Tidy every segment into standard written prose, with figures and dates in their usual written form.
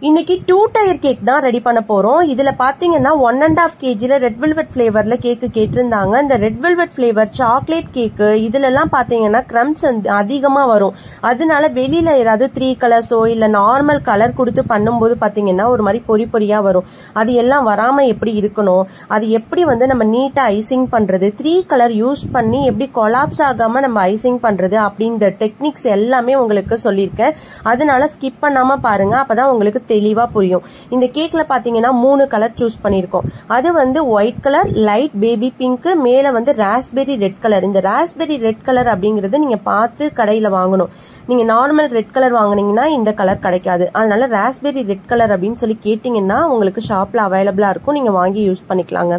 இன்னைக்கு 2 tyre cake தான் ready பண்ண போறோம். இதுல பாத்தீங்கன்னா 1.5 kgல ரெட் வெல்வெட் ஃபிளேவர்ல கேக் கேட்டிருந்தாங்க. இந்த ரெட் வெல்வெட் ஃபிளேவர் சாக்லேட் கேக்கு இதுல எல்லாம் பாத்தீங்கன்னா கிரம்ஸ் அதிகமா வரும். அதனால வெளியில ஏதாவது 3 கலர்ஸோ இல்ல நார்மல் கலர் கொடுத்து பண்ணும்போது பாத்தீங்கன்னா ஒரு மாதிரி பொறி பொறியா வரும். அது எல்லாம் வராம எப்படி இருக்கணும், அது எப்படி நம்ம நீட்டா ஐசிங் பண்றது, 3 கலர் யூஸ் பண்ணி எப்படி கொலாப்ஸ் ஆகாம நம்ம ஐசிங் பண்றது அப்படின்ற டெக்னிக்ஸ் எல்லாமே உங்களுக்கு சொல்லியிருக்கேன். அதனால ஸ்கிப் பண்ணாம பாருங்க, அப்பதான் உங்களுக்கு தெளிவா புரியும். இந்த கேக்ல பாத்தீங்கன்னா 3 கலர் சூஸ் பண்ணிருக்கோம். அது white colour, light baby pink, மேல ராஸ்பெரி ரெட் கலர். இந்த ராஸ்பெரி ரெட் கலர் அப்படிங்கறது நீங்க பார்த்து கடையில வாங்கணும். நீங்க நார்மல் ரெட் கலர் வாங்குனீங்கன்னா இந்த கலர் கிடைக்காது. அதனால ராஸ்பெரி ரெட் கலர் அப்படின்னு சொல்லி கேட்டீங்கன்னா உங்களுக்கு ஷாப்ல அவைலபிளா இருக்கும், நீங்க வாங்கி யூஸ் பண்ணிக்கலாங்க.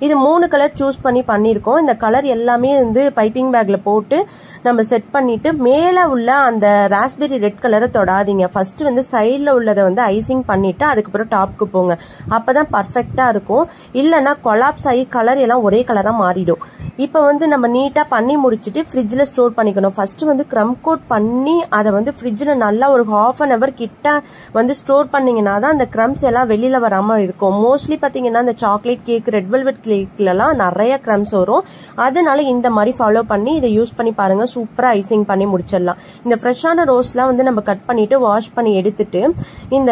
இது 3 கலர் சூஸ் பண்ணி பண்ணிருக்கோம். இந்த கலர் எல்லாமே பைப்பிங் பேக்ல போட்டு நம்ம செட் பண்ணிட்டு மேல உள்ள அந்த ராஸ்பெரி ரெட் கலரை தொடாதீங்க. ஃபர்ஸ்ட் சைட்ல உள்ளதை ஐசிங் பண்ணிட்டு அதுக்கப்புறம் டாப்க்கு போங்க. அப்பதான் பர்ஃபெக்டா இருக்கும். இல்லைன்னா கொலாப்ஸ் ஆகி கலர் எல்லாம் ஒரே கலரா மாறிடும். இப்போ நம்ம நீட்டா பண்ணி முடிச்சுட்டு ஃப்ரிட்ஜ்ல ஸ்டோர் பண்ணிக்கணும். ஃபர்ஸ்ட் கிரம் கோட் பண்ணி அதை ஃப்ரிட்ஜ்ல நல்லா ஒரு 1/2 an hour கிட்ட ஸ்டோர் பண்ணீங்கன்னா தான் அந்த கிரம்ஸ் எல்லாம் வெளியில வராம இருக்கும். மோஸ்ட்லி பாத்தீங்கன்னா இந்த சாக்லேட் கேக், ரெட் வெல்வெட் கேக்லாம் நிறைய கிரம்ஸ் வரும். அதனால இந்த மாதிரி ஃபாலோ பண்ணி இதை யூஸ் பண்ணி பாருங்க, சூப்பரா ஐசிங் பண்ணி முடிச்சிடலாம். இந்த ஃப்ரெஷ்ஷான ரோஸ்லாம் நம்ம கட் பண்ணிட்டு வாஷ் பண்ணி எடுத்துட்டு இந்த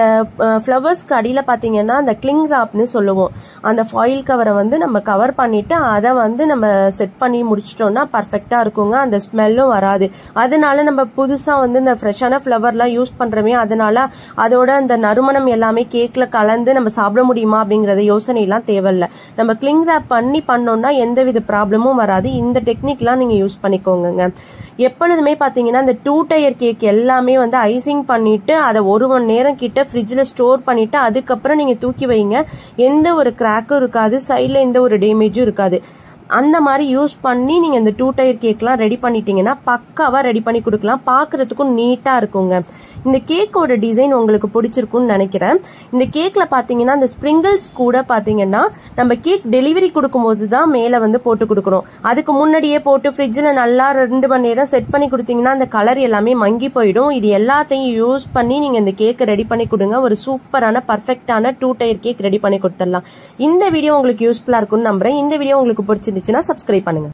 ஃப்ளவர்ஸ்க்கு அடியில பாத்தீங்கன்னா அந்த கிளிங் ராப்னு சொல்லுவோம், அந்த ஃபாயில் கவரை நம்ம கவர் பண்ணிட்டு அதை நம்ம செட் பண்ணி முடிச்சிட்டோம்னா பர்ஃபெக்டா இருக்குங்க. அந்த ஸ்மெல்லும் வராது. அதனால நம்ம புதுசா இந்த ஃப்ரெஷ்ஷான ஃப்ளவர்லாம் யூஸ் பண்றோமே, அதனால அதோட அந்த நறுமணம் எல்லாமே கேக்ல கலந்து நம்ம சாப்பிட முடியுமா அப்படிங்கறத யோசனை எல்லாம் தேவையில்லை. நம்ம கிளிங் ராப் பண்ணி பண்ணோம்னா எந்தவித ப்ராப்ளமும் வராது. இந்த டெக்னிக்லாம் நீங்க யூஸ் பண்ணிக்கோங்க. எப்பொழுதுமே பாத்தீங்கன்னா இந்த 2 டயர் கேக் எல்லாமே ஐசிங் பண்ணிட்டு அதை 1 மணி நேரம் கிட்ட ஃப்ரிட்ஜ்ல ஸ்டோர் பண்ணிட்டு அதுக்கப்புறம் நீங்க தூக்கி வைங்க. எந்த ஒரு கிராக்கும் இருக்காது, சைட்ல எந்த ஒரு டேமேஜும் இருக்காது. அந்த மாதிரி யூஸ் பண்ணி நீங்க இந்த 2 டயர் கேக்லாம் ரெடி பண்ணிட்டீங்கன்னா பக்காவா ரெடி பண்ணி கொடுக்கலாம். பாக்குறதுக்கும் நீட்டா இருக்குங்க. இந்த கேக்கோட டிசைன் உங்களுக்கு பிடிச்சிருக்கும்னு நினைக்கிறேன். இந்த கேக்ல பாத்தீங்கன்னா இந்த ஸ்ப்ரிங்கிள்ஸ் கூட பாத்தீங்கன்னா நம்ம கேக் டெலிவரி கொடுக்கும் போதுதான் மேல போட்டு கொடுக்கணும். அதுக்கு முன்னாடியே போட்டு ஃப்ரிட்ஜ்ல நல்லா 2 மணி நேரம் செட் பண்ணி கொடுத்தீங்கன்னா அந்த கலர் எல்லாமே மங்கி போயிடும். இது எல்லாத்தையும் யூஸ் பண்ணி நீங்க இந்த கேக்கை ரெடி பண்ணி கொடுங்க. ஒரு சூப்பரான பர்ஃபெக்டான 2 டயர் கேக் ரெடி பண்ணி கொடுத்துடலாம். இந்த வீடியோ உங்களுக்கு யூஸ்ஃபுல்லா இருக்கும்னு நம்புறேன். இந்த வீடியோ உங்களுக்கு பிடிச்சிருந்துச்சுன்னா சப்ஸ்கிரைப் பண்ணுங்க.